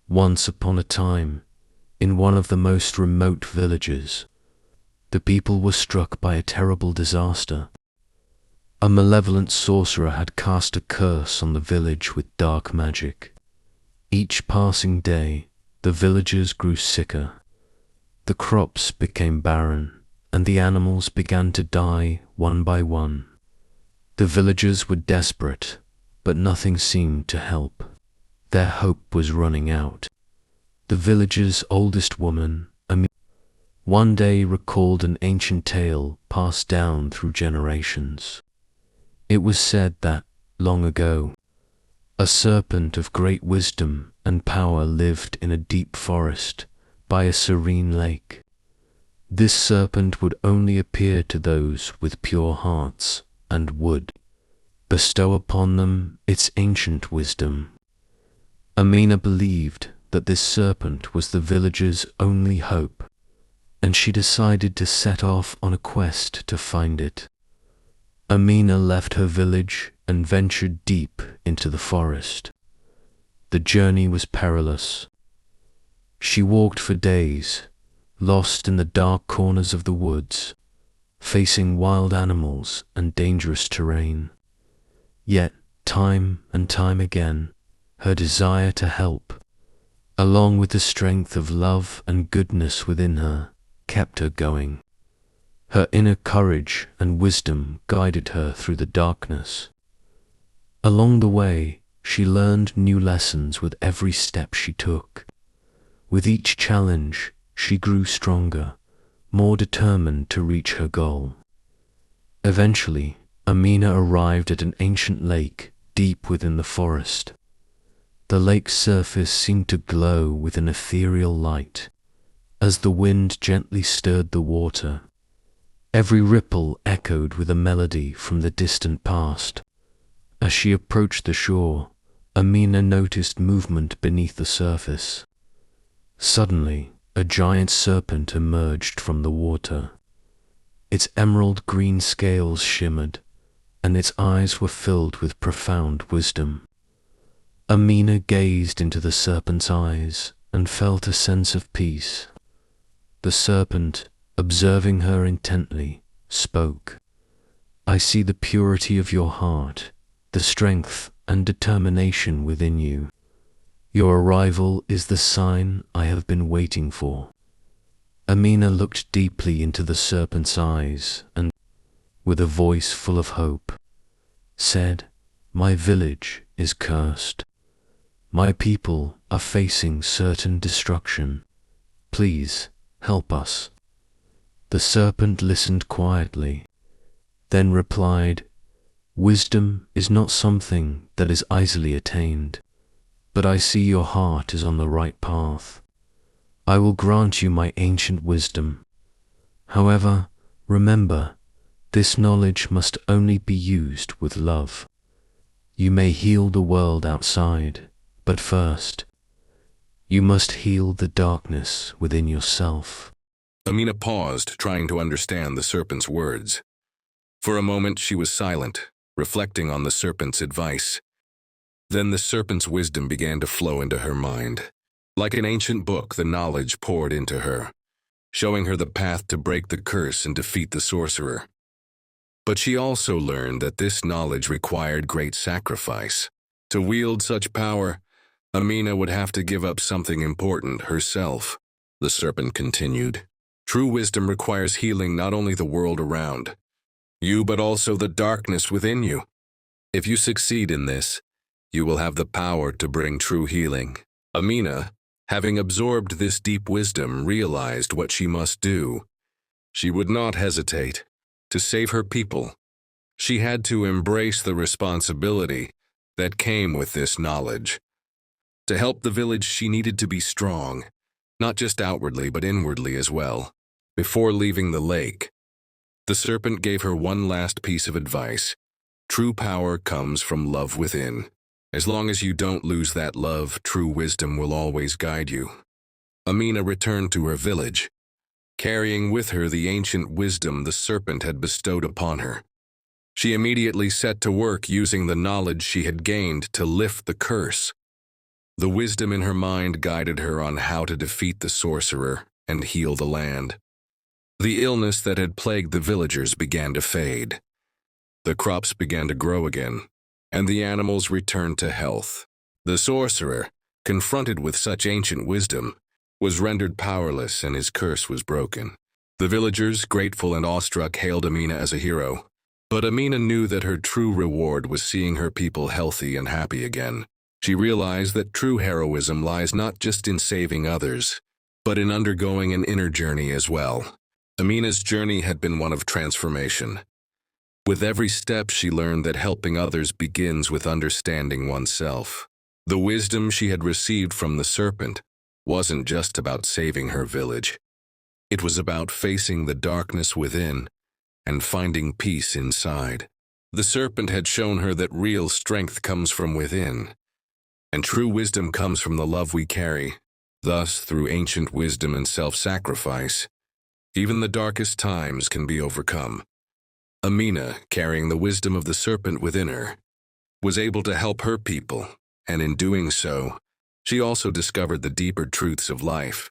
Once upon a time, in one of the most remote villages, the people were struck by a terrible disaster. A malevolent sorcerer had cast a curse on the village with dark magic. Each passing day, the villagers grew sicker. The crops became barren, and the animals began to die one by one. The villagers were desperate, but nothing seemed to help. Their hope was running out. The village's oldest woman, Amina, one day recalled an ancient tale passed down through generations. It was said that, long ago, a serpent of great wisdom and power lived in a deep forest by a serene lake. This serpent would only appear to those with pure hearts and would bestow upon them its ancient wisdom. Amina believed that this serpent was the village's only hope, and she decided to set off on a quest to find it. Amina left her village and ventured deep into the forest. The journey was perilous. She walked for days, lost in the dark corners of the woods, facing wild animals and dangerous terrain. Yet, time and time again, her desire to help, along with the strength of love and goodness within her, kept her going. Her inner courage and wisdom guided her through the darkness. Along the way, she learned new lessons with every step she took. With each challenge, she grew stronger, more determined to reach her goal. Eventually, Amina arrived at an ancient lake deep within the forest. The lake's surface seemed to glow with an ethereal light, as the wind gently stirred the water. Every ripple echoed with a melody from the distant past. As she approached the shore, Amina noticed movement beneath the surface. Suddenly, a giant serpent emerged from the water. Its emerald green scales shimmered, and its eyes were filled with profound wisdom. Amina gazed into the serpent's eyes and felt a sense of peace. The serpent, observing her intently, spoke. "I see the purity of your heart, the strength and determination within you. Your arrival is the sign I have been waiting for." Amina looked deeply into the serpent's eyes and, with a voice full of hope, said, "My village is cursed. My people are facing certain destruction. Please help us." The serpent listened quietly, then replied, "Wisdom is not something that is easily attained, but I see your heart is on the right path. I will grant you my ancient wisdom. However, remember, this knowledge must only be used with love. You may heal the world outside, but first, you must heal the darkness within yourself." Amina paused, trying to understand the serpent's words. For a moment she was silent, reflecting on the serpent's advice. Then the serpent's wisdom began to flow into her mind. Like an ancient book, the knowledge poured into her, showing her the path to break the curse and defeat the sorcerer. But she also learned that this knowledge required great sacrifice. To wield such power, Amina would have to give up something important, herself. The serpent continued. "True wisdom requires healing not only the world around you, but also the darkness within you. If you succeed in this, you will have the power to bring true healing." Amina, having absorbed this deep wisdom, realized what she must do. She would not hesitate. To save her people, she had to embrace the responsibility that came with this knowledge. To help the village, she needed to be strong, not just outwardly but inwardly as well. Before leaving the lake, the serpent gave her one last piece of advice. True power comes from love within. As long as you don't lose that love, true wisdom will always guide you. Amina returned to her village, carrying with her the ancient wisdom the serpent had bestowed upon her. She immediately set to work using the knowledge she had gained to lift the curse. The wisdom in her mind guided her on how to defeat the sorcerer and heal the land. The illness that had plagued the villagers began to fade. The crops began to grow again, and the animals returned to health. The sorcerer, confronted with such ancient wisdom, was rendered powerless and his curse was broken. The villagers, grateful and awestruck, hailed Amina as a hero. But Amina knew that her true reward was seeing her people healthy and happy again. She realized that true heroism lies not just in saving others, but in undergoing an inner journey as well. Amina's journey had been one of transformation. With every step, she learned that helping others begins with understanding oneself. The wisdom she had received from the serpent wasn't just about saving her village. It was about facing the darkness within and finding peace inside. The serpent had shown her that real strength comes from within, and true wisdom comes from the love we carry. Thus, through ancient wisdom and self-sacrifice, even the darkest times can be overcome. Amina, carrying the wisdom of the serpent within her, was able to help her people, and in doing so, she also discovered the deeper truths of life.